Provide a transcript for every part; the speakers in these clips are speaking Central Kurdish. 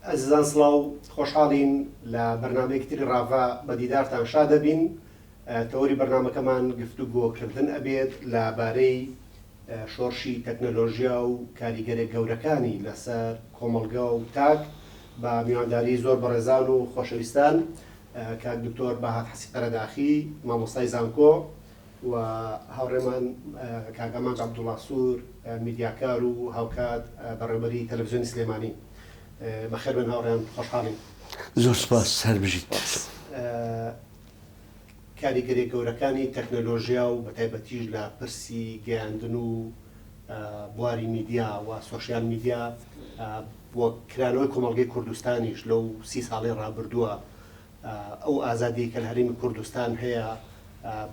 عزیزان سڵاو خۆشحاڵین لە بەرنامەیەکتری ڕاڤا بەدیدارتان شا دەبین. تەوەری بەرنامەکەمان گفتوگۆکردن ئەبێت لەبارەی شۆڕشی تەکنۆلۆژیا و کاریگەرێک گەورەکانی لەسەر کۆمەڵگا و تاک بە میوانداری زۆر بەڕێزان و خۆشەویستان کاک دکتۆر بەهات حەسی قەرەداخی مامۆستای زانکۆ و هاوڕێمان کاگەمان عەبدوڵڵا سوور میدیاکار و هاوکات بەڕێوەبەری تەلەڤیزیۆنی سلێمانی. بەخێر بن هاوڕێیان، خۆشحاڵین. زۆر سپاس، سەر بژیت. کاریگەری گەورەکانی تەکنۆلۆژیا و بەتایبەتیش لە پرسی گەیاندن و بواری میدیا و سۆشیال میدیا بۆ کرانەوەی کۆمەڵگەی کوردستانیش لەو 30 ساڵی ڕابردووە ئەو ئازادی کە لە هەرێمی کوردستان هەیە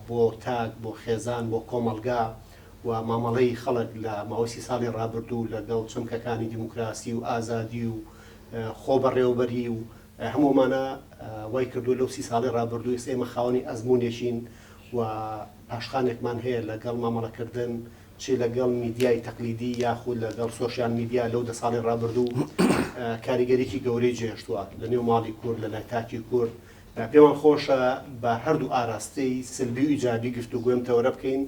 بۆ تاک، بۆ خێزان، بۆ کۆمەڵگا و مامەڵەی خەڵک لە ماوەی 30 ساڵی ڕابردوو لەگەڵ چەمکەکانی دیموکراسی و ئازادی و خۆ بەڕێوەبەری و هەمومانە وای کردو لەو 30 ساڵی ڕابردوو ئێمە خاوەنی ئەزمونێکین و پاشخانێکمان هەیە لەگەڵ مامەڵەکردن چی لەگەڵ میدیای تەقلیدی یاخود لەگەڵ سۆشیال میدیا لەو 10 ساڵی ڕابردوو کاریگەریکی گەورەی جێشتووە لە نێو ماڵی کورد لە لای تاکی کورد. پێمان خۆشە بە هەردوو ئاراستەی سلبی و ئیجابی گفتوگوێم تەورە بکەین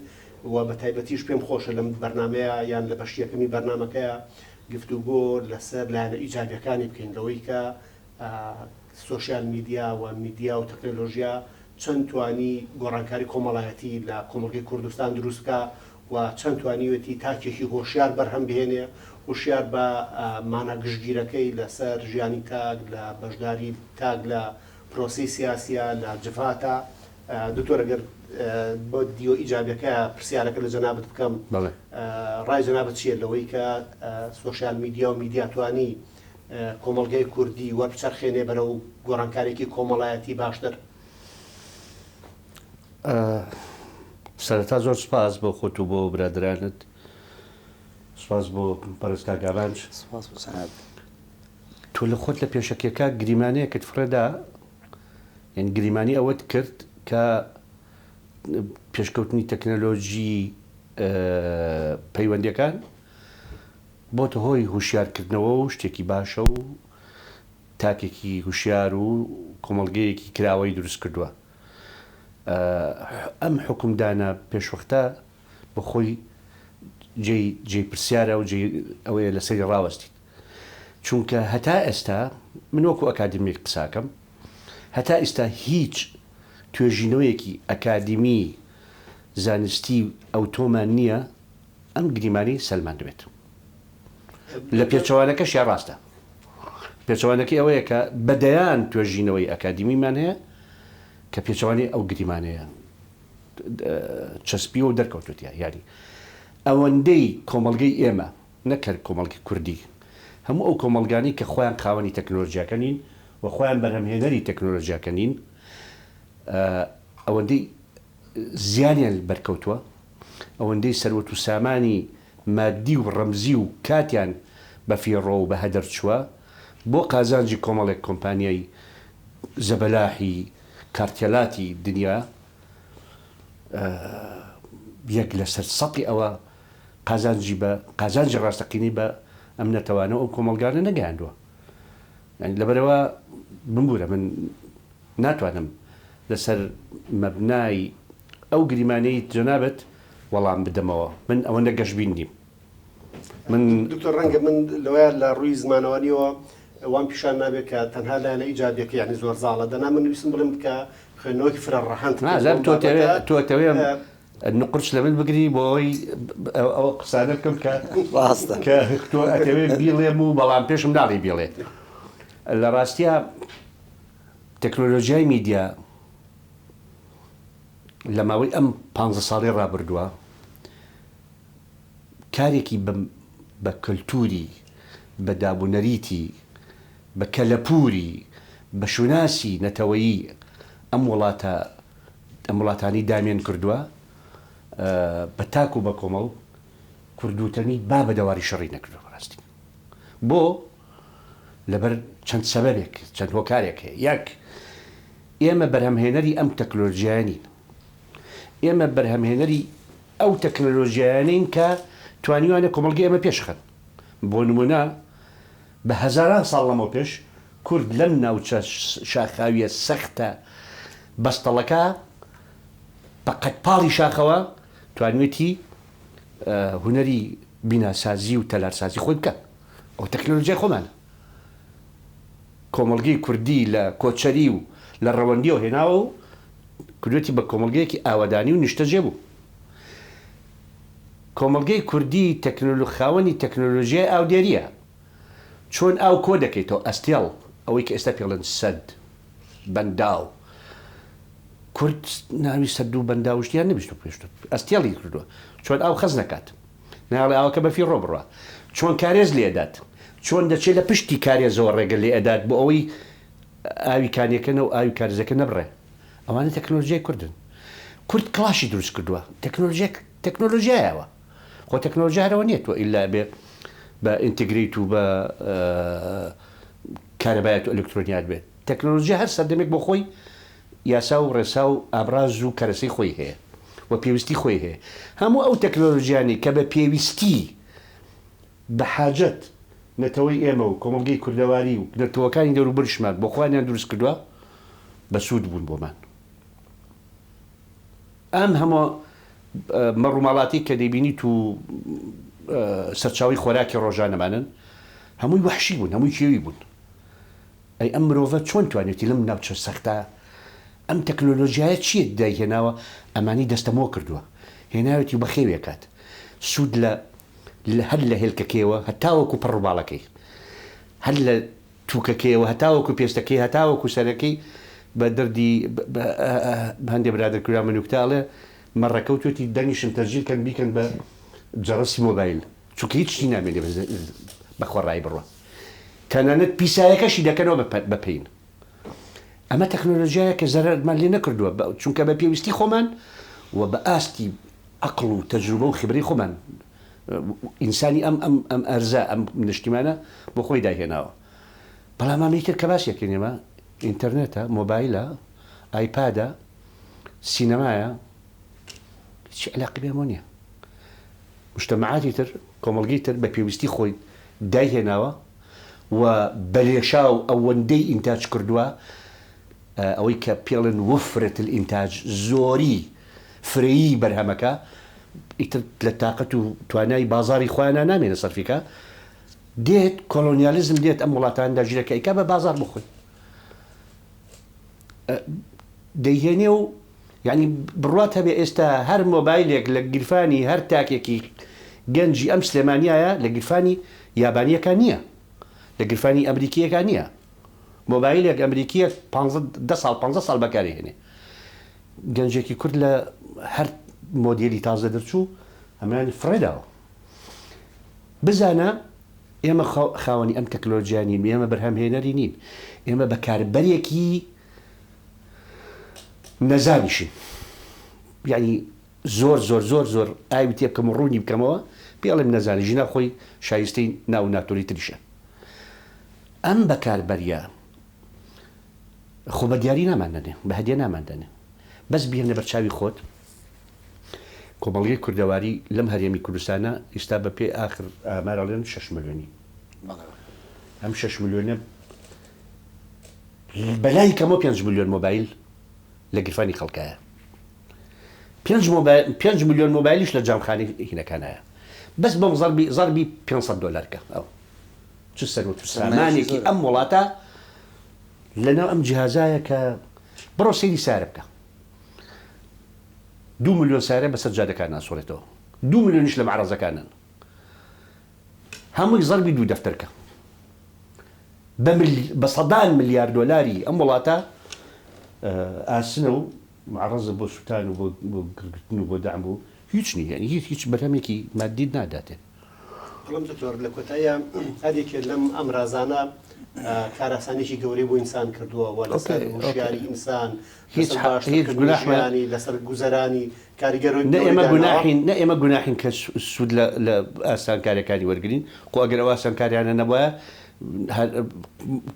و بە تایبەتیش پێم خۆشە لەم بەرنامەیە یان لە بەشی یەکەمی بەرنامەکەیە گفتوگۆ لەسەر لایەنە ئیجابیەکانی بکەین لەوەی کە سۆشیال میدیا و میدیا و تەکنۆلۆژیا چەند توانی گۆڕانکاری کۆمەڵایەتی لە کۆمەڵگەی کوردستان دروستکە و چەند توانیوێتی تاکێکی هۆشیار بەرهەم بهێنێ، هۆشیار بە مانە گشتگیرەکەی لەسەر ژیانی تاک، لە بەشداری تاک لە پرۆسی سیاسیە، لە جفاتە. دکتۆر ئەگەر بۆ دیۆ ئیجابیەکە پرسیارەکە لە جەنابەت بکەم، ڕای جەنابەت چییە لەوەی کە سۆشیال میدیا و میدیا توانی کۆمەڵگەی کوردی وەربچەرخێنێ بەرەو گۆڕانکارێکی کۆمەڵایەتی باشتر؟ سەرەتا زۆر سپاس بۆ خۆت و بۆ برادرانت، سپاس بۆ پەرستگا گاڵانج. تۆ لە خۆت لە پێشەکێکە گریمانەیەکت فرەدا، یعنی گریمانی ئەوەت کرد کە پێشکەوتنی تەکنۆلۆژی پەیوەندیەکان بۆتە هۆی هوشیارکردنەوە و شتێکی باشە و تاکێکی هوشیار و کۆمەڵگەیەکی کراوەی دروست کردووە. ئەم حکومدانە پێشوەختە بە خۆی جێی پرسیارە و ئەوەیە لەسەری ڕاوەستیت، چونکە هەتا ئێستا من وەکو ئەکادمیک قساکەم، هەتا ئێستا هیچ توێژینەوەیەکی ئەکادمی زانستی ئەو تۆمان نییە ئەم گریمانی سەلمان دەبێت. لە پێچەوانەکەش یا ڕاستە، پێچەوانەکەی ئەوەیە کە بەدەیان توێژینەوەی ئەکادمیمان هەیە کە پێچەوانی ئەو گریمانەیە چەسپی و دەرکەوتوتیە. یاری ئەوەندەی کۆمەڵگەی ئێمە نەکرد کۆمەڵگی کوردی، هەموو ئەو کۆمەلگانی کە خۆیان خاوەنی تەکنۆلۆژیاکەنین و خۆیان بەرهەمهێنەری تەکنۆلۆژیاکەنین، ئەوەندەی زیانیان بەرکەوتووە، ئەوەندەی سەروەت و سامانی مادی و ڕەمزی و کاتیان بە فیڕۆ و بە هەدەر چووە بۆ قازانجی کۆمەڵێک کۆمپانیای زەبەلاحی کارتێلاتی دنیا. یەک لەسەر سەقی ئەوە قازانجی ڕاستەقینی بە ئەم نەتەوانە ئەو کۆمەلگانە نەگەیاندووە. لەبەرەوە بمبورە من ناتوانم لەسەر مەبنای ئەو گریمانەی جەنابەت وەڵام بدەمەوە. من ئەوەندە گەشتبین نیم. من دکتۆر ڕەنگە من لەوەیە لە ڕووی زمانەوەنیەوە وان پیشان نابێت کە تەنها لایەنە ئیجابیەکە یعنی زۆر زاڵە دەنا من نویستم بڵێم کە خوێندنەوەکی فرە ڕەحەند تۆ نقرس لە من بگری بۆ ئەوەی ئەوە قسانە بکەم کە ڕاستە کە تۆ ئەتەوێت بیڵێم و بەڵام پێشم ناڵی بێڵێ. لە ڕاستیە تەکنۆلۆژیای میدیا لە ماوەی ئەم 15 ساڵی ڕابردووە کارێکی بە کەلتوری، بە دابوونەریتی، بە کەلەپوری، بە شوناسی نەتەوەیی ئەم وڵاتانی دامێن کردووە بە تاک و بە کۆمەڵ کوردوتەنی با بە دەواری شەڕی نەکردووە. بەڕاستی بۆ لەبەر چەند سەبەبێک، چەند هۆکارێک هەیە. یەک، ئێمە بەرهەمهێنەری ئەم تەکنۆلۆژیانین، ئێمە بەرهەمهێنەری ئەو تەکنۆلۆژیانین کە توانیوانە کۆمەڵگەی ئێمە پێشخەن. بۆ نمونە بە هەزاران ساڵ لەمەوە پێش کورد لەم ناوچە شاخاویە سەختە بەستەڵەکە بە قەتپاڵی شاخەوە توانوێتی هونەری بیناسازی و تەلارسازی خۆی بکە ئەو تەکنۆلۆژیای خۆمانە کۆمەڵگەی کوردی لە کۆچەری و لە ڕەوەندیەوە هێناوە و کردوێتی بە کۆمەڵگەیەکی ئاوادانی و نیشتەجێ بوو کۆمەڵگەی کوردی خاوەنی تەکنۆلۆژیای ئاودێریە چۆن ئاو کۆ دەکەیتەوە ئەستێڵ ئەوەی کە ئێستا پێڵێن سەد بەنداو کورد ناوی سەد و بەنداوشتیان نەبیست و پێشتر ئەستێڵی کردووە چۆن ئاو خەز نەکات ناڵێ ئاوکە بەفی ڕۆ بڕوە چۆن کارێز لێدات چۆن دەچێت لە پشتی کارێزەوە ڕێگە لێ ئەدات بۆ ئەوەی ئاوی کانیەکەنە و ئاوی کارزەکە نەبڕێ ئەوانە تەکنۆلۆژیای کوردن کورد کڵاشی دروست کردووە تەکنۆلۆژیایەوە خۆ تەکنۆلۆژیارەوە نیێتەوە ئیلا بێ بە ئینتگریت و بە کارەبایەت و ئەلکترۆنیات بێت تەکنۆلۆژیا هەر سەردەمێک بۆ خۆی یاسا و ڕێسا و ئابراز و کەرەسەی خۆی هەیە و پێویستی خۆی هەیە هەموو ئەو تەکنۆلۆژیانی کە بە پێویستی بە حاجەت نەتەوەی ئێمە و کۆمەڵگەی کوردەواری و نەتەوەکانی دەوروبەرشمان بۆ خۆیان دروست کردووە بە سوود بوون بۆمان ئەم هەموو مەڕووماڵاتی کە دەیبینیت و سەرچاوی خۆراکی ڕۆژانەمانن هەمووی وەحشی بوون هەمووی کێوی بوون ئەی ئەم مرۆڤە چۆن توانێتی لەم ناوچە سەختە ئەم تەکنۆلۆژیایە چیە دایهێناوە ئەمانی دەستەمەوە کردووە هێناوێتی بە خێوێکات سوود هەر لە هێلکەکەیەوە هەتاوەکو پڕڕووباڵەکەی هەر لە تووکەکەیەوە هەتاوەکو پێستەکەی هەتاوەکو سەرەکەی بە دەردی هەندێک برادرکرا منوکتاڵێ مەڕەکەوتێتی دەنیشن تەرجیل کەن بیکەن بە جەڕەسی مۆبایل چونکە هیچی نامێنێ بە خۆڕایی بڕوە تەنانەت پیسایەکەشی دەکەنەوە بەپین ئەمە تەکنۆلۆژیایە کە زەرمان لێ نەکردووە چونکە بە پێویستی خۆمان و بە ئاستی عەقڵ و تەجروبە و خبرەی خۆمان ئینسانی ئەم ئەرزە ئەم نیشتیمانە بۆ خۆی داهێناوە بەڵام ئەمەیتر کە باسیەکەینێمە ئینتەرنێتە مۆبایلە ئایپادە سینەمایە هیچ علاقی بێمە نییە مجتەمەعاتی تر کۆمەڵگەی تر بە پێویستی خۆی داهێناوە و بەلێشا و ئەوەندەی ئینتاج کردووە ئەوەی کە پێڵن وفرت ئینتاج زۆری فرەیی بەرهەمەکە ئیتر لە تااقەت و توانای بازاری خۆیانە نامێنە سەرفیکە دێت کۆلۆنیالیزم دێت ئەم وڵاتاندا ژیرەکە ئیکا بە بازار بخۆی دەیهێنێ و یعنی بڕات هەبێ ئێستا هەر مۆبایلێک لە گیرفانی هەر تاکێکی گەنجی ئەم سلێمانیایە لە گیرفانی یابانیەکان نییە لە گیرفانی ئەمریکیەکان نییە مۆبایلێک ئەمریکیە 10 ساڵ بەکارهێنێ گەنجێکی کورد لە هەر مۆدیلی تازە دەرچوو ئەمانی فڕێداوە بزانە ئێمە خاوەنی ئەم تەکنۆلۆژیانی ئێمە بەرهەمهێنەری نین ئێمە بەکاربەرێکی نەزانیشین یعنی زۆر ئاوی تێ بکەم و ڕوونی بکەمەوە پێڵێم نەزانی ژینە خۆی شایستەی ناو ناتۆری تریشە ئەم بەکاربەریە خۆ بە دیاری ناماندنێ بە هەدیە ناماندنێ بەس بێنە بەرچاوی خۆت کۆمەڵگەی کوردەواری لەم هەرێمی کوردستانە ئێستا بە پێ ئاخر ئامارەڵێن 6 ملیۆنی ئەم 6 ملیۆنە بەلای کەمەوە 5 ملیۆن مۆبایل لە گیرفانی خەڵکایە 5 ملیۆن مۆبایلیش لە جامخانەی هینەکانایە بەس بەم زەربی 500 دۆلارکە ئەو چ سەرۆت و سامانێکی ئەم وڵاتە لەناو ئەم جیهازایە کە بڕۆ سەیری سارە بکە 2 ملیۆن سارە بەسەر جادەکان ناسۆڵێتەوە 2 ملیۆنیش لە معرەزەکانن هەمووی زەربی 2 دەفتەرکە بە سەدان ملیار دۆلاری ئەم وڵاتە ئاسنە و معرەزە بۆ سووتان و بۆ گرگتن و بۆ دام بوو هیچ نیە هیچ بەرهەمێکی مادیت ناداتێ بەڵام دکتۆر لە کۆتاییە هەرێکێ لەم ئەمرازانە کاراسانێکی گەورەی بۆ ئینسان کردووە و لەسەر وشیاری ئینسان هیچ لەسەر گوزەرانی کاریگەرۆی نە ئێمە گوناحین کە سوود لە ئاسانکاریەکانی وەرگین خۆ ئەگەر ئەو ئاسانکاریانە نەبووە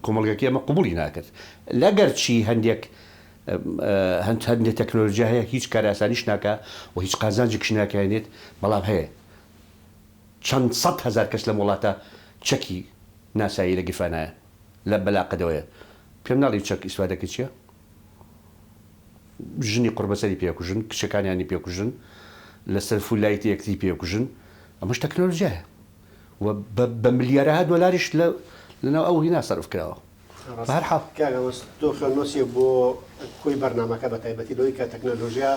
کۆمەڵگەکە ئەمە قبولی ناکرد لەگەر چی هەندێک تەکنۆلۆژیا هەیە هیچ کاراسانیش ناکە و هیچ قازانجێکش ناکەێنێت بەڵام هەیە چەند 100,000 کەس لە وڵاتە چەکی ناسایی لە گیرفانایە لە بەلاقەدەوەیە پێم ناڵی چەک ئیسوادەکە چییە؟ ژنی قوربەسەری پێکوژن کچەکانیانی پێکوژن لەسەر فولایەتی یەکتی پێکوژن ئەمەش تەکنۆلۆژیایە و بە ملیارەها دۆلاریش لەناو ئەو هینا سەرف کراوە بەهەرحاڵ تۆ خوێنمەسی بۆ کۆی بەرنامەکە بە تایبەتی لەوەی کە تەکنۆلۆژیا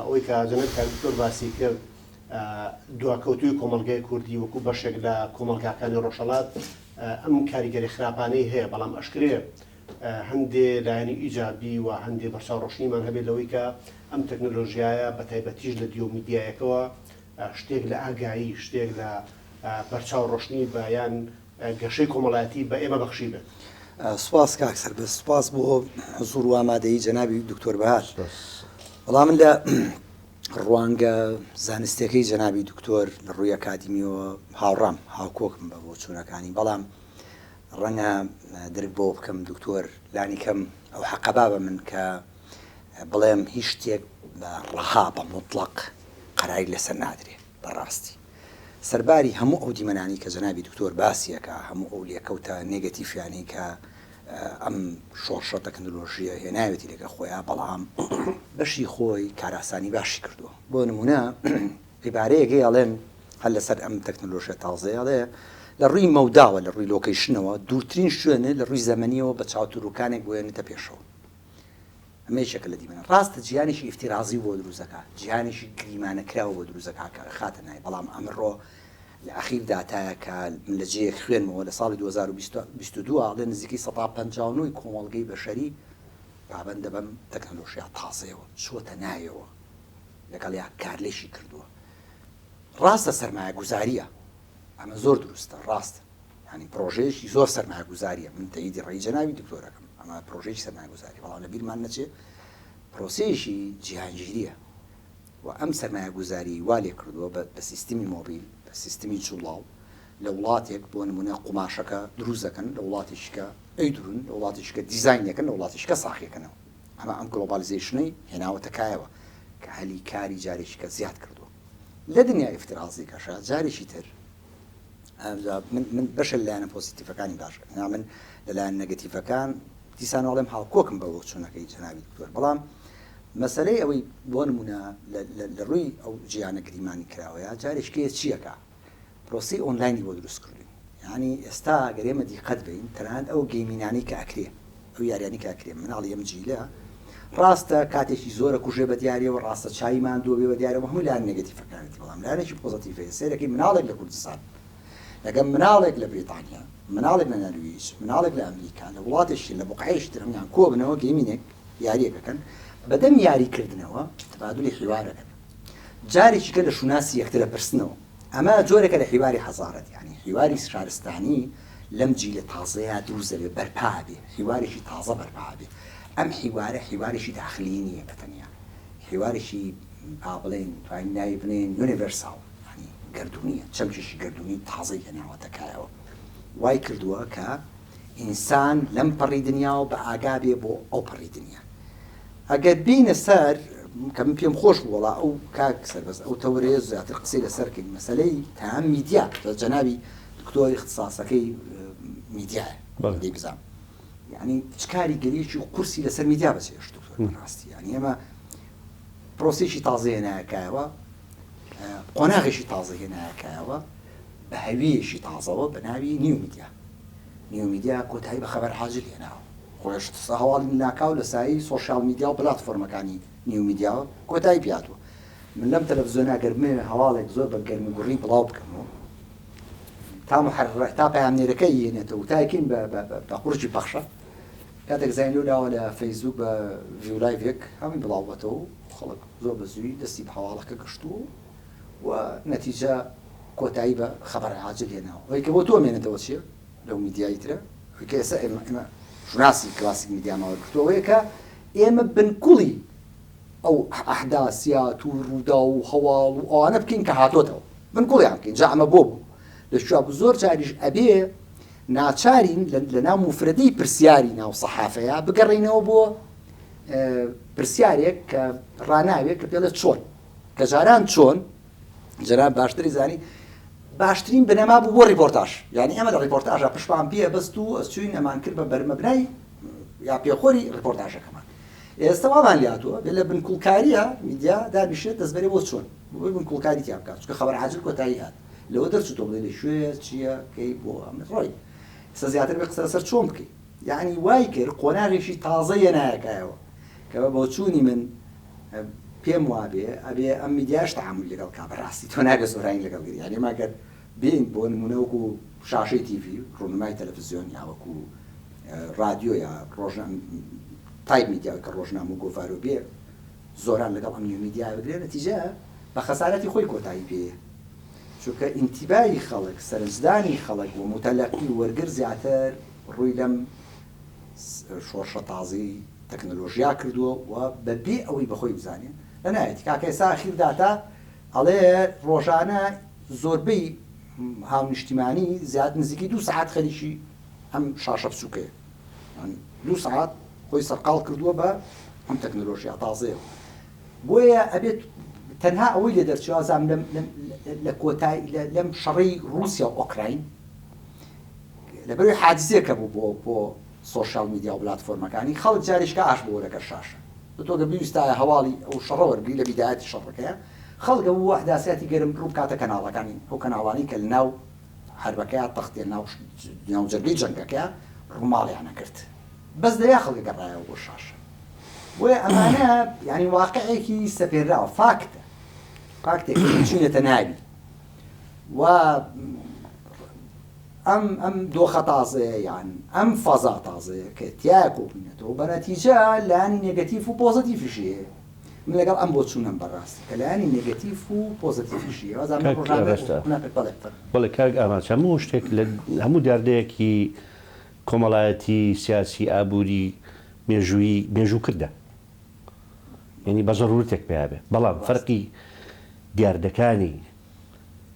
ئەوەی کە جەنەب کاکتۆر باسی کرد دواکەوتوی کۆمەڵگەی کوردی وەکو بەشێک لە کۆمەلگاکانی ڕۆژهەڵات ئەم کاریگەری خراپانەی هەیە بەڵام ئەشکرێ هەندێ لایەنی ئیجابی و هەندێ بەرچاو ڕۆشنیمان هەبێت لەوەی کە ئەم تەکنۆلۆژیایە بە تایبەتیش لە دیۆمیدیایەکەوە شتێک لە ئاگایی شتێک لە بەرچاو ڕۆشنی بە یان گەشەی کۆمەڵایەتی بە ئێمە بەخشی بێت. سوپاس کاکسەر بە سوپاس بۆ زۆر و ئامادەیی جەنابی دکتۆر بەهار. بەڵام من لە ڕوانگە زانستیەکەی جەنابی دکتۆر لە ڕووی ئەکادیمیەوە هاوڕام هاوکۆکم بە بۆ چوونەکانی بەڵام ڕەنگە درک بۆ بکەم دکتۆر لانی کەم ئەو حەقەبا بە من کە بڵێم هیچ شتێک بە ڕەها بە مطلق قەراری لەسەر نادرێت بەڕاستی سەرباری هەموو ئەو دیمەنانی کە جەنابی دکتۆر باسیەکە هەموو ئەو لێکەوتە نێگەتیفیانی کە ئەم شۆڕشە تەکنۆلۆژیە هێناوێتی لەگە خۆیان بەڵام بەشی خۆی کاراسانی باشی کردووە بۆ نمونە عیبارەیەکی ئەڵێن هەر لەسەر ئەم تەکنۆلۆژیە تازەیە ئەڵێ لە ڕووی مەوداوە لە ڕووی لۆکەیشنەوە دوورترین شوێنە لە ڕووی زەمەنیەوە بە چاوتروکانێک بۆێنێتە پێشەوە ئەمەیشەکە لە دیمەنە ڕاستە جیانێکی ئیفتیرازی بۆ دروستەکە جیانێکی گریمانەکراوە بۆ دروستەکە کە خاتە نای بەڵام ئەمڕۆ لە ئەخیر داتایە کە لە جەیەک خوێنمەوە لە ساڵی 2022 ئاڵێ نزیکەی 159 کۆمەڵگەی بەشەری پابەندە بەم تەکنۆلۆژیا تازەیەوە چۆتە نایەوە لەگەڵ یا کارلێشی کردووە ڕاستە سەرمایە گوزاریە ئەمە زۆر دروستە ڕاستە ینی پرۆژەیەکی زۆر سەرمایە گوزاریە من تەییدی ڕێی جەنابی دکتۆرەکەم ئەمە پرۆژەیەکی سەرمایە گوزاری بەڵام لە بیرمان نەچێت پرۆسەیەکی جیهانگیریە و ئەم سەرمایە گوزاری وا لێ کردووە بە سیستمی مۆبیل بە سیستمی جوڵاو لە وڵاتێک بۆ نمونە قوماشەکە دروست دەکەن لە وڵاتیشکە ئەیدرون لە وڵاتیشکە دیزاینەکەن لە وڵاتیشکە ساخیەکەنەوە ئەمە ئەم گلۆبالیزیشنەی هێناوەتەکایەوە کە هەلی کاری جارێکیکە زیاد کردووە لە دنیا ئیفتیرازی کەشە جارێکی تر من بەشە لایەنە پۆزیتیڤەکانی باش من لەلایەن نەگەتیڤەکان دیسانەوەڵێم هاوکۆکم بە چوونەکەی جەنابی دکتۆر بەڵام مەسەلەی ئەوەی بۆ نمونە لە ڕووی ئەو جیانە گریمانی کراوەیە جارێکێ چیەکە پرۆسی ئۆنلاینی بۆ دروست کردوین یعنی ئێستا گەرێمە دیقەت بین تەنانەت ئەو گەیمینانی کە ئەکرێ ئەو یاریانی کە ئەکرێ مناڵی ئەم جیلە ڕاستە کاتێکی زۆرە کوژێ بە دیارەوە ڕاستە چایمان دۆبێ بە دیارەوە هەموو لایەن نێگەتیڤەکانێتی بەڵام لایەنێکی پۆزیتیڤەیە سەیرەکەی مناڵێک لە کوردستان لەگەڵ مناڵێک لە بریتانیا مناڵێک لە نەرویج مناڵێک لە ئەمریکا لە وڵاتێکی لە بوقعەیەشی تر هەمویان کۆ بنەوە گەیمینێک یاریەکەکەن بەدەم یاریکردنەوە تەبادولی حیوارەکەن جارێکی کە لە شوناسی یەکترە پرسنەوە ئەمە جۆرێکە لە حیواری حەزارەت یعنی حیواری شارستانی لەم جیلە تازەیە دروست دەبێت بەرپا بێ حیوارێکی تازە بەرپا بێ ئەم حیوارە حیوارێکی داخلی نییە بەتەنیا حیوارێکی بڵێن توانین ناوی بنێن یونیڤەرساڵ ینی گردونیە چەمکێکی گردونی تازەی هێناوەتەکایەوە وای کردووە کە ئینسان لەم پەڕی دنیاوە بە ئاگا بێ بۆ ئەو پەڕی دنیا ئەگەر بینە سەر کە من پێم خۆش وڵا ئەو کاک سەربەز ئەو تەورەیە زیاتر قسەی لەسەرکەین مەسەلەی تام میدیا جەنابی دکتۆری اختصاسەکەی میدیایە دەی بزانم یعنی چکاری گەریەکی قورسی لەسەر میدیا بەچێش دکتۆر ڕاستی یعنی ئێمە پرۆسێکی تازە هێنایەکایەوە قۆناغێکی تازە هێنایەکایەوە بە هەویەشی تازەوە بە ناوی نیو میدیا نیو میدیا کۆتایی بە خەبەر حاجل هێناوە خۆش هەواڵی ناکاو لە سایی سۆشیال میدیا و پلاتفۆرمەکانی نیو میدیاوە کۆتایی پیاتوە من لەم تەلەڤیزۆنا گەرمێ هەواڵێک زۆر بە گەرمیگوڕی بڵاو بکەمەوە تا پەیامنێرەکەی هێنێتەوە تاکین بە قورجی پەخشە کاتێک زانیۆ داوە لە فەیسبوک بە ڤیولایڤێک هەمی بڵاوەتەوە خەڵک زۆر بەزووی دەستی بە هەواڵەکە گەشتووە و نەتیجە کۆتایی بە خەبەر عاجل هێناوە وەی کە بۆ تۆ مێنێتەوە چییە لەو میدیایی ترە کە ئێستا ئێمە شناسی کلاسیک میدیاماوە کردوەوەیە کە ئێمە بنکوڵی ئەو ئەحداسیات و ڕوودا و هەواڵ و ئەوانە بکەین کە هاتۆتەوە بنکوڵیان بکەین جا ئەمە بۆ بوو لە شواب زۆر جاریش ئەبێ ناچارین لە ناو مفردەی پرسیاری ناو سەحافەیە بگەڕینەوە بۆ پرسیارێک کە ڕناوێت کە پێڵێت چۆن کە جاران چۆن جەناب باشتری زانی باشترین بنەما بوو بۆ ڕیپۆرتاژ، یعنی ئەمە لە ڕیپۆرتاژە پشتمان پێ بەست و ئەسچوین ئەمان کرد بە بەرمەبنای یا پێخۆری ڕیپۆرتاژەکەمان. ئێستا وامان لاتووە بێ لە بنکوڵکاریە میدیا دابیشێت دەستبەرێ بۆ چۆن بۆ بنکوڵکاری تیا بکات، چونکە خەبەر عاجل کۆتایی هات لەوە دەرچوتۆ بڵێ لە شوێ چییە کەی بۆ ئەمە ڕۆی ئێستا زیاتر بێ قسە لەسەر چۆن بکەیت، یعنی وای کرد قۆناغێکی تازەیە نایەکایەوە کە بە چوونی من پێم وابێ ئەبێ ئەم میدیاش تەعامل لەگەڵ کا بەڕاستی تۆ ناگە زۆرانی لەگەڵ گری، یعنی ماگەر بین بۆ نمونە وەکو شاشەی تیڤی ڕۆنمای تەلەڤیزیۆن یا وەکو رادیۆ یا تایپ میدیاوی کە ڕۆژنامە و گۆڤارۆ بێ زۆران لەگەڵ ئەم نیو میدیای بگرێ نەتیجە بە خەسارەتی خۆی کۆتایی پێیە، چونکە ئینتیبای خەڵک سەرنجدانی خەڵک و متەلەقی وەرگر زیاتر ڕووی لەم شۆرشە تازەی تەکنۆلۆژیا کردووە و بەبێ ئەوەی بەخۆی بزانێن لە نایەتی کاکە ئێستا ئەخیرداتا ئەڵێ ڕۆژانە زۆربەی هاونیشتیمانی زیاد نزیکی 2 ساعت خەریکی ئەم شاشە بچووکەیە، 2 ساعت خۆی سەرقاڵ کردووە بە ئەم تەکنۆلۆژیا تازەیە. بۆیە ئەبێت تەنها ئەوەی لێ دەرچوازام لە کۆتایی لەم شەڕی رووسیا و ئۆکراین لەبەروی حاجزێکە بوو بۆ سۆشیال میدیا و پلاتفۆرمەکانی خەڵک جاریشکە ئاش بۆ لەگەر شاشە تۆگە بیویستایە هەواڵی ئەو شەڕە وەرگری لە بیدایەتی شەڕەکەیە خەڵکە بوو ئەحداسیاتی گەرم ڕوو کاتە کەناڵەکانی ئەو کەناڵانی کە لە ناو حربەکەیە تەختێ ناو جەرگەی جەنگەکەیە ڕووماڵیانە کرد بەس دەیا خەڵک گەڕایەوە بۆ شاشە. بۆیە ئەمانە یعنی واقعێکی سەپێراوە فاکتێکی چونێتە ناوی و ئەم دۆخە تازەیە یان ئەم فەزا تازەیە کە تایە کۆبوونێتەوە بە نەتیجە لایانی نێگەتیڤ و پۆزیتیڤیشیە من لەگەڵ ئەم بۆ چوونم بەڕاستی کە لایانی نێگەتیڤ و پۆزیتیڤیشیە بەڵێ کاک ئاماچ هەموو شتێک لە هەموو دیاردەیەکی کۆمەڵایەتی سیاسی ئابووری مێژوو کردە، یعنی بە زەڕورەتێک پێیابێ، بەڵام فەرقی دیاردەکانی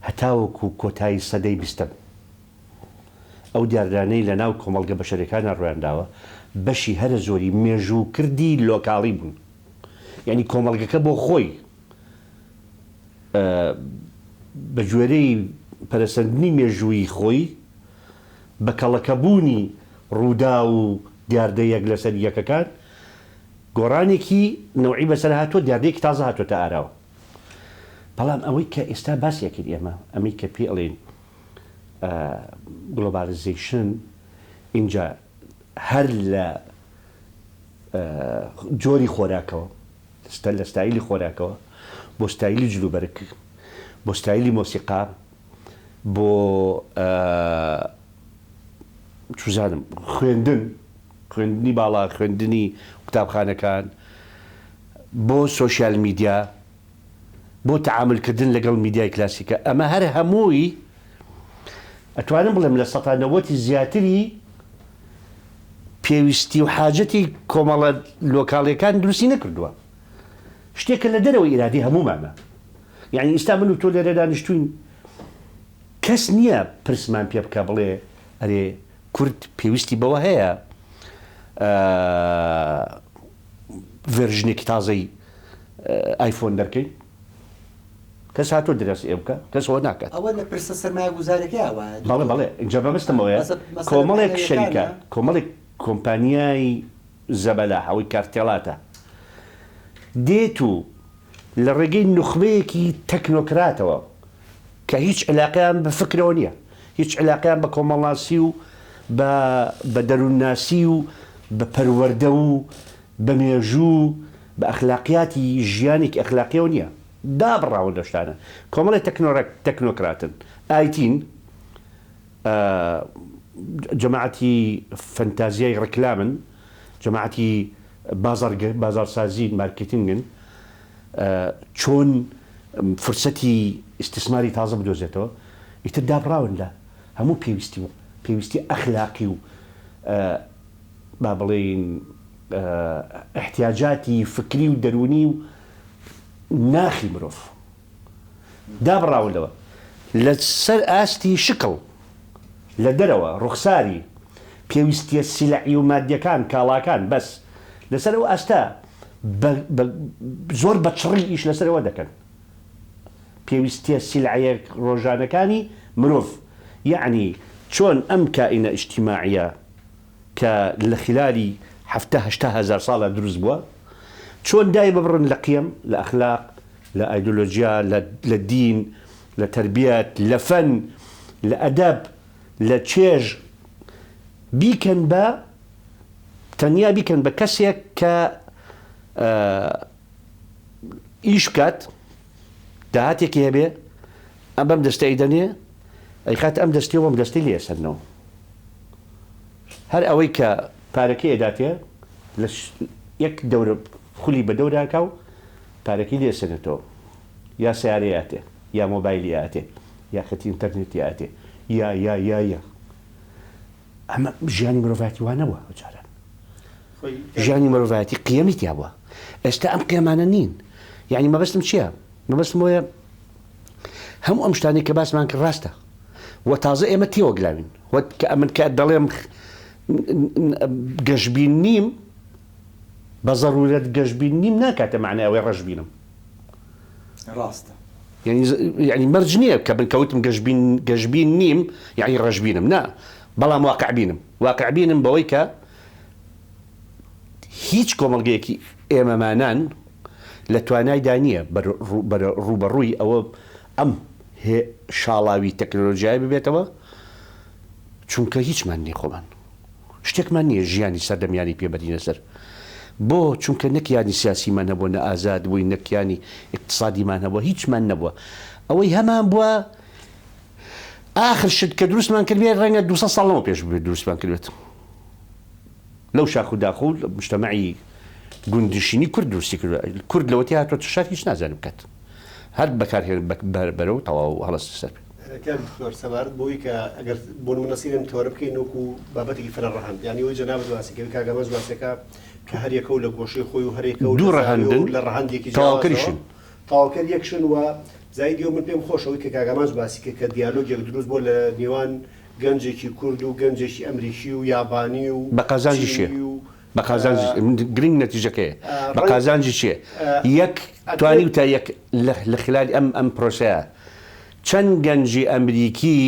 هەتاوەکو کۆتایی سەدەی بیستم ئەو دیاردانەی لە ناو کۆمەڵگە بەشەرەکانە ڕوێنداوە بەشی هەرە زۆری مێژوو کردی لۆکاڵی بوون، یعنی کۆمەڵگەکە بۆ خۆی بە گوێرەی پەرەسەندنی مێژووی خۆی بە کەڵەکەبوونی ڕوودا و دیاردە یەک لەسەر یەکەکان گۆڕانێکی نەوعی بەسەر هاتۆ دیاردەیەکی تازە هاتۆتە ئاراوە. بەڵام ئەوەی کە ئێستا باسیەکرد ئێمە ئەمەی کە پێ ئەڵێن گلۆبالیزیشن اینجا هەر لە جۆری خۆراکەوە لە ستایلی خۆراکەوە بۆ ستایلی جلوبەرگ بۆ ستایلی مۆسیقا بۆ چوزانم خوێندنی باڵا خوێندنی قوتابخانەکان بۆ سۆشیال میدیا بۆ تەعاملکردن لەگەڵ میدیای کلاسیکە ئەمە هەر هەمووی ئەتوانم بڵێم لە سەتانەوەتی زیاتری پێویستی و حاجەتی کۆمەڵە لۆکاڵیەکان دروستی نەکردووە، شتێکە لە دەرەوە ئیرادی هەمومانە. یعنی ئێستا من و تۆ لێرە دانیشتوین کەس نییە پرسمان پێ بکە بڵێ ئەرێ کورد پێویستی بەوە هەیە ڤێرژنێکی تازەی ئایفۆن دەرکەین، کەس هاتۆ دەرەسی ئێ بکە کەسەوە ناکات. ئەوە لە پرسە سەرمایە گوزارەکەیەوە بەڵێ اینجا بەمەستمەوەیە کۆمەڵێک شەریکە کۆمەڵێک کۆمپانیای زەبەلا هەوەی کارتێڵاتە دێت و لە ڕێگەی نوخبەیەکی تەکنۆکراتەوە کە هیچ علاقیان بە فکرەوە نییە، هیچ علاقیان بە کۆمەڵناسی و بە دەروونناسی و بە پەروەردە و بە مێژوو بە ئەخلاقیاتی ژیانێک ئەخلاقیەوە نییە، دابڕاون لە شتانە کۆمەڵی تەکنۆکراتن ئایتین جەماعەتی فەنتازیای ڕکلامن جەماعەتی بازارسازی مارکتینگن چۆن فرسەتی ئیستثماری تازە بدۆزێتەوە ئیتر دابڕاون لە هەموو پێویستی ئەخلاقی و با بڵێن احتیاجاتی فکری و دەرونی و ناخی مرۆڤ دابڕاونەوە لەسەر ئاستی شکڵ لە دەرەوە ڕوخساری پێویستیە سیلعی و مادیەکان کاڵاکان بەس لەسەرەوە ئاستا زۆر بەچڕی ئیش لەسەرەوە دەکەن پێویستیە سیلعەیە ڕۆژانەکانی مرۆڤ یعنی چۆن ئەم کائینە ئیجتیماعیە کە لە خلالی 70-80 ساڵە دروست بووە چۆن دای ببڕن لە قیەم لە ئەخلاق لە ئایدۆلۆژیا لە دین لە تربیەت لە فەن لە ئەدەب لە چێژ بیکەن بە تەنیا بیکەن بە کەسێک کە ئیش بکات داهاتێکی هەبێ ئەم بەم دەستەی دەنێ ئەیخات ئەم دەستی و ئەم دەستی لێسەرنەوە هەر ئەوەی کە پارەکەی ئەداتێ لە یەک دەورە خولی بە دەوراکە و پارەکەی لێسەنێتەوە یا سیارەیاتێ یا مۆبایلیاتێ یا خەتی ئینتەرنێتی ئاتێ یا ئەمە ژیانی مرۆڤایەتی وانەوە جاران ژیانی مرۆڤایەتی قیەمی تیا بووە ئێستا ئەم قیەمانە نین یعنی مەبەستم چییە؟ مەبەستم وەیە هەموو ئەم شتانی کە باسمان کرد ڕاستە و تازە ئێمە تێوە گلاوین کە من کە دەڵێم گەشتبین نیم بە ضرورەت گەشتبین نیم ناکاتە معنای ئەوەی ڕەشبینم ڕاستە یعنی مەرج نییە کە من کەوتم گەشتبین نیم یعنی ڕەشبینم نا بەڵام واقعبینم بەوەی کە هیچ کۆمەڵگەیەکی ئێمەمانان لە توانایدا نییە ڕوبەڕووی ئەوە ئەم شاڵاوی تەکنۆلۆژیای ببێتەوە چونکە هیچمان نییە خۆمان شتێکمان نییە ژیانی سەردەمیانی پێبەرینە سەر بۆ چونکە نەکیانی سیاسیمان هەبووە نە ئازاد بووی نەکیانی اقتصادیمان هەبووە هیچمان نەبووە ئەوەی هەمان بووە ئاخر شت کە دروستمان کردبێت ڕەنگە 200 ساڵەوە پێش بێت دروستمان کردێت لەو شاخ و داخۆ مجتەمەعی گوندشینی کورد دروستی کردووە کورد لەوەتی هاتووەتە شار هیچ نازانم بکات هەر بەکارهێن بەرەو تەواو هەڵەستی سەر سەبارەت بۆی کە ئەگەر بۆ نمونەسیرم تۆرە بکەین وەکو بابەتێکی فەرڕەهەند یعنی ئەوەی جەنابەت واسیکەوی کاگەمەز واسەکە کە هەرێکە و لە گۆشەی خۆی و هەرێکە و دوو ڕەهەندن لە ڕەهەندێکی تەواوکەریشن یەکشن و زایدی و من پێم خۆشەوەی کە کاگەمەز باسیکە کە دیالۆگێک دروست بۆ لە نێوان گەنجێکی کورد و گەنجێکی ئەمریکی و یابانی و بە قازانجی شێ بە قازانجی گرنگ نەتیجەکەیە بە قازانجی چیە یەک توانی وتە یەک لە خلالی ئەم پرۆسەیە چەند گەنجی ئەمریکی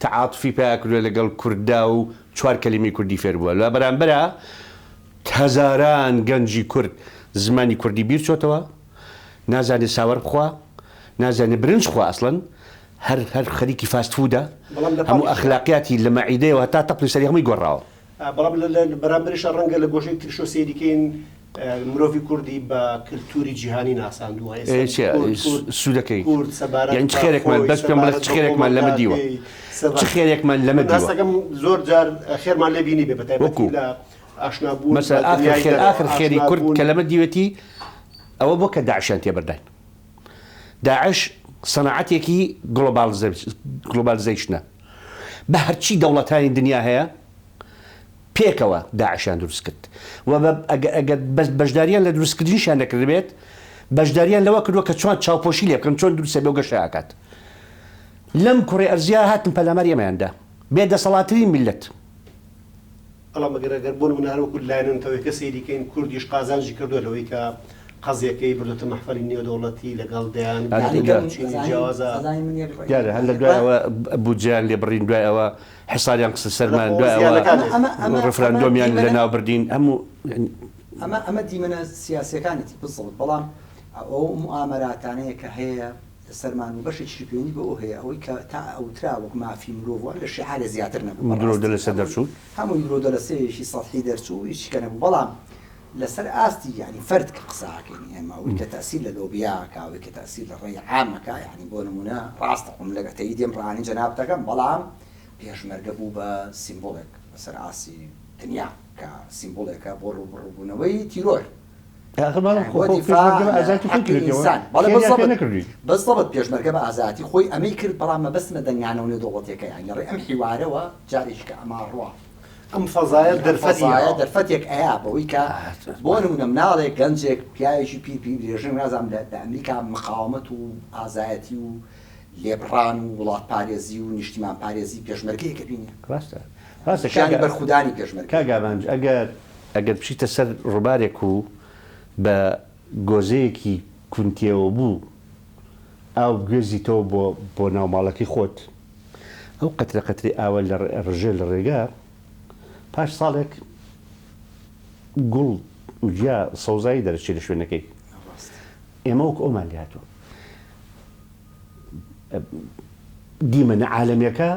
تەعاتفی پێکردووە لەگەڵ کووردا و 4 کەلیمەی کوردی فێر بووە لە بەرامبەرە هەزاران گەنجی کورد زمانی کوردی بیر چۆتەوە نازانێت ساوەڕ بخوا نازانێت برنج خوا ئەسڵەن هەر خەریکی فاست فودە هەموو ئەخلاقیاتی لە مەعیدەیەوە هەتا تەقلی سەری هەمووی گۆڕاوە بەڵام بەرامبەریش ڕەنگە لە گۆشەی ترشۆ سێریکەین مرۆڤی کوردی بە کللتوری جیهانی ناساندووە سوودەکەی یعنی چ خێرێکمان بەس پێم بڵێت چ خێرێکمان لەمە دیوە چ خێرێکمان لەمە دیوە زۆر جار خێرمان لێ بینی بێ بەتایبەتی لە ئاشنابوون مەسەڵەن ئاخر خێری کورد کە لەمە دیوەتی ئەوە بۆ کە داعشیان تێبەرداین داعش سەناعەتێکی گلۆبالیزیشنە بە هەرچی دەوڵەتانی دنیا هەیە پێکەوە داعشیان دروست کرد و ئەگەر بەشداریان لە دروستکردنیشیان نەکردبێت بەشداریان لەوە کردووە کە چۆن چاوپۆشی لێ بکەن چۆن دروستە بێ و گەشەکات لەم کوڕی ئەرزیا هاتن پەلاماری ئەمەیاندا بێدەسەڵاتترین میلەت بەڵام ئەگەر بۆ نمونە هەروەکو لایەنەوەی کە سەیریکەین کوردیش قازانجی کردووە لەوەی کە قەزیەکەی بردوتە مەحفەلی نێودەوڵەتی لەگەڵ دەیان جیاوازە دیارە هەر لە دوایەوە بودجیان لێ بڕین دوایەوە حساریان قسە سەرمان دوایەوە ڕفراندۆمیان لە ناو بردین هەموو ئەمە دیمەنە سیاسەکانێتی بزڵت بەڵام ئەو موامەراتانەیە کە هەیە سەرمان و بەشێکی پێوەنی بە ئەو هەیە ئەوەی کە تا ئەوترا وەک مافی مرۆڤ لە شیعارە زیاتر نەبوو درۆدە لەسەر دەرچوو هەمووی درۆدە لە سێشی سەڵحی دەرچوو هیچ کە نەبوو بەڵام لەسەر ئاستی ینی فرد کە قساکەین ئێمە ئەوەی کە تەسیر لە لۆبیاکە ئەوەی کە تەسیر لە ڕێی عامەکە یعنی بۆ نمونە ڕاستە خۆم لەگەتەی دێم ڕانی جەناب دەکەم بەڵام پێشمەرگە بوو بە سیمبۆڵێک بەسەر ئاسی دنیا کە سیمبۆڵێکە بۆ ڕووبوونەوەی تیرۆر بەستەڵت پێشمەرگە بە ئازاتی خۆی ئەمەی کرد بەڵام مەبەستمە دەنگانە و نێودوڵەتێکە یانی ڕێ ئەم حیوارەوە جارێک کە ئەما ڕوا ئەم فەزایە دەرفەتێک ئەیە بەوەی کە بۆ نمونە مناڵێک گەنجێک پیاوێکی پیرپی درێژن نازانم لە ئەمریکا مقاومەت و ئازایەتی و لێبڕان و وڵات پارێزی و نیشتیمان پارێزی پێشمەرگەیەکە بینی ڕاستە بەرخودانی پێشمەرگە کاگابانج ئەگەر بچیتە سەر ڕووبارێک و بە گۆزەیەکی کونتیەوە بوو ئەو گوێزیتەوە بۆ ناوماڵەکەی خۆت ئەو قەترە قەتری ئاوە لە ڕژێ لە ڕێگا پاش ساڵێک گوڵ وجیا سەوزایی دەرەچێت لە شوێنەکەی ئێمە وەک ئەومان لێ هاتووە دیمەنە عالەمیەکە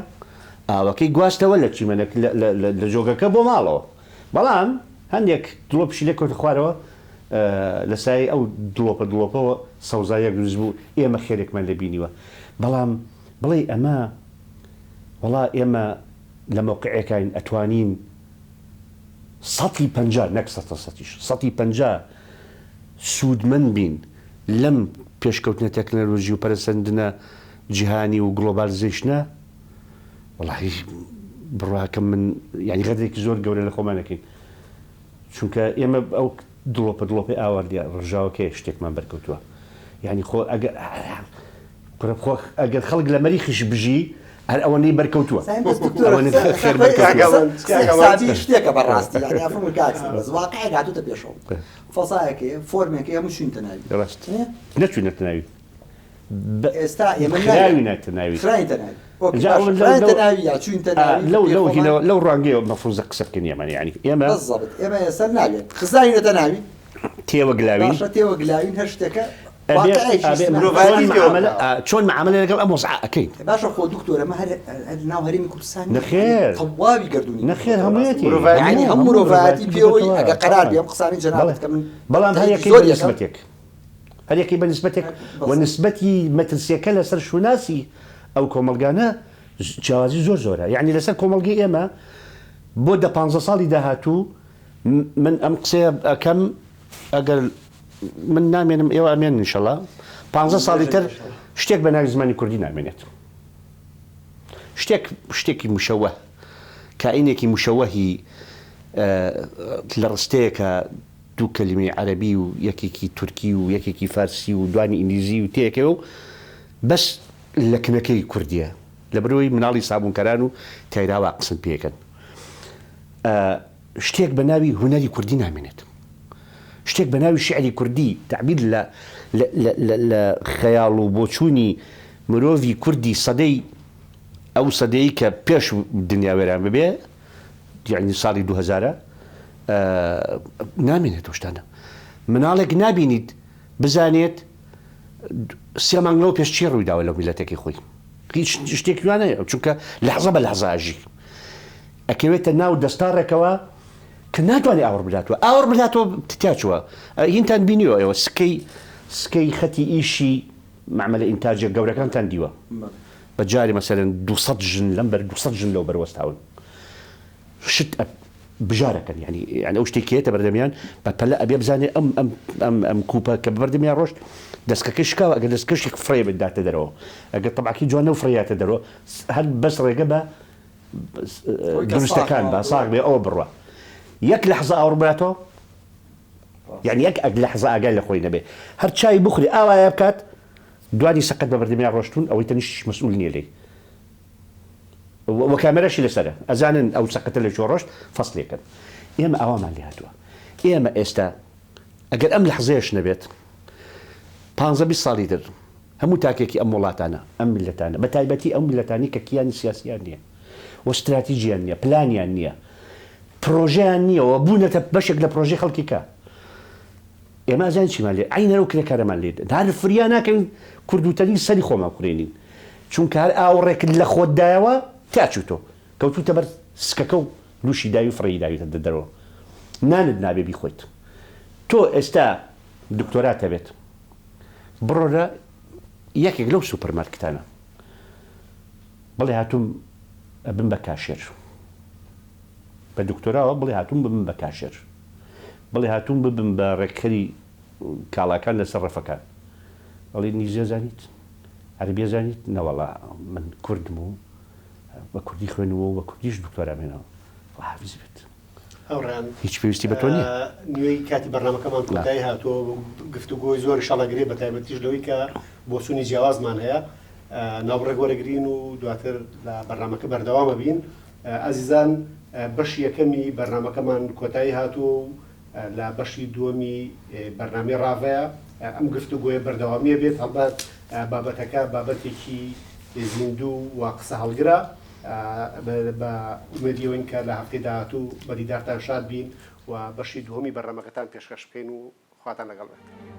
ئاوەکەی گواستەوە لە چیمەنە لە جۆگەکە بۆ ماڵەوە بەڵام هەندێک دڵۆ پشی لێ کۆتە خوارەوە لە سای ئەو دڵۆپەوە سەوزایەک دروست بوو ئێمە خێرێکمان لە بینیوە بەڵام بڵێ ئەمە وڵا ئێمە لە مۆقعەکەین ئەتوانین 150 نەک 150 سوودمەند بین لەم پێشکەوتنە تەکنەلۆژی و پەرسەندنە جیهانی و گلۆبالیزیشنە وەڵاهی بڕواکەم من یعنی غەدرێکی زۆر گەورە لە خۆمانەکەین چونکە ئێمە ئەو دڵۆپی ئاوەردە ڕژاوەکەی شتێکمان بەرکەوتووە یعنی خۆ ئەگەر خەڵک لە مەریخیش بژی هەر ئەوەنەی بەرکەوتووە شتێکە بەڕاستی واقعی هاتووتە پێشەوە فەسایەکەی فۆرمێکی هەموو شوێنتە ناوی نەچوونەتە ناوی ئێستا ئێمە خراوینەتە ناوی لەو ڕانگەیە مەفروزە قسە بکەین ئێمە یعنی ئێمە ئێستا ناوێت خزانینەتە ناوی تێوەگلاوین هەر شتێکە چۆن معاملە لەگەڵ ئەم وەزعە ئەەکەین باشە خۆ دوکتۆرەمە هەر ناو هەرێمی کوردستان نەخێر تەواوی گردوونی نەخێر هەموویەتی یعنی هەموو مرۆڤایەتی پێوەی ئەگە قەرار بێم قسانی جەنابەت کە من بەڵام هەریەکەی بە نسبەتێک هەریەکەی بە نسبەتێک و نسبەتی مەترسیەکە لەسەر شوناسی ئەو کۆمەلگانە جیاوازی زۆر زۆرە یعنی لەسەر کۆمەلگەی ئێمە بۆ 15 ساڵی داهاتوو من ئەم قسەیە ئەەکەم ئەگەر من نامێنم ئێوە ئەمێن ئینشەڵا 15 ساڵی تر شتێک بە ناوی زمانی کوردی نامێنێت شتێکی مشەوە کائینێکی مشەوەهی لە ڕستەیەکە دوو کەلیمەی عەرەبی و یەکێکی تورکی و یەکێکی فارسی و دوانی ئینگلیزی و تێکەوە و بەس لە کنەکەی کوردیە لەبەرەوەی مناڵی سابوونکەران و تایراوە قسم پێکەن شتێک بە ناوی هونەری کوردی نامێنێت شتێک بە ناوی شعری کوردی تعبیر لە خەیاڵ و بۆچوونی مرۆڤی کوردی سەدەی ئەو سەدەی کە پێش دنیا وێران ببێ یعنی ساڵی 2000 نامێنێت شتانە مناڵێک نابینیت بزانێت سێ مانگ لەو پێش چی ڕوویداوە لەو میلەتێکی خۆی هیچ شتێکی وانەیە چونکە لەحزە بە لەحزاژی ئەکەوێتە ناو دەستارێکەوە کە ناتوانێت ئاور بداتوە ئاور بداتەوە تیاچووە هینتان بینیوە ئێوە سکەی خەتی ئیشی معمەلە ئینتاجە گەورەکانتان دیوە بە جاری مەسەرەن 200 ژن لەمبەر 200 ژن لەو بەروەستاون شت بژارەکەن یعنی ئەو شتێکێتە بەردەمیان بەپەلە ئەبێ بزانێ ئەم کوپە کە بەردەمیان ڕۆشت دەستکەکەی شکاوە ئەگەر دەستکەشی فڕێ بداتە دەرەوە ئەگەر تەبعکی جوانە و فڕیاتە دەرەوە هەر بەس ڕێگە بە دروستەکان بە ساغ بێ ئەوە بڕوە یەک لەحزە ئاور باتەوە یعنی یەک لەحزە ئاگای لە خۆی نەبێ هەر چای بخوری ئاوایە بکات دوانی سەقەت بە بەردەمیان ڕۆشتون ئەوەی تەنیش مەسئول نییە لێ وە کامێرەشی لەسەرە ئەزانن ئەو سەقەتە لە چۆ ڕۆشت فەسلێکن ئێمە ئەوامان لێ هاتووە ئێمە ئێستا ئەگەر ئەم لەحزەیەش نەبێت 15 ساڵی تر هەموو تاکێکی ئەم وڵاتانە ئەم میلەتانە بە تایبەتی ئەم میلەتانی کە کیانی سیاسیان نییە و استراتیژیان نییە پلانیان نییە پرۆژیان نییەوە بوونەتە بەشێک لە پرۆژەی خەڵکیکە ئێمە ئازان چیمان لێ عینەرە و کرێکارەمان لێ هەر فریا ناکەین کوردوتەری سەری خۆمان کوڕێنین چونکە هەر ئاوڕێکت لە خۆتدایەوە تاچوتۆ کەوتوتە بەر سکەکە و لوشی داوی و فڕی داویتە دەرەوە نانت نابێ بیخۆیت تۆ ئێستا دکتۆرات هەبێت بڕۆرە یەکێک لەو سوپەرمارکتانە بڵێ هاتووم بم بە کاشێر بە دکتۆراوە بڵێ هاتووم ببم بە کاشێر بڵێ هاتووم ببم بە ڕێکخەری کاڵاکان لەسەر ڕەفەکان بەڵێ نیزیە زانیت عەرەبیە زانیت نەوەڵا من کوردم و بە کوردی خوێنەوە و بە کوردیش دکتۆرا بێنەوە حافیز بێت ئەوڕان هیچ پێویستی بە تۆ نییە نوێی کاتی بەرنامەکەمان کۆتایی هاتووە گفتوگۆی زۆر شەڵەگرێ بە تایبەتیش لەوەی کە بۆچوونی جیاوازمان هەیە ناوڕێک وەرەگرین و دواتر لە بەرنامەکە بەردەوامە بین ئازیزان بەشی یەکەمی بەرنامەکەمان کۆتایی هاتووە و لە بەشی دووەمی بەرنامەی ڕاڤەیە ئەم گفتوگۆیە بەردەوامیە بێت هەڵبەت بابەتەکە بابەتێکی زیندوو و قسە هەڵگرە بە ئومێدیەوەین کە لە هەفتەی داهاتوو بەدیدارتان شاد بین و بەشی دووەمی بەڕێمەکەتان پێشکەش بکەین و خواتان لەگەڵ بێت.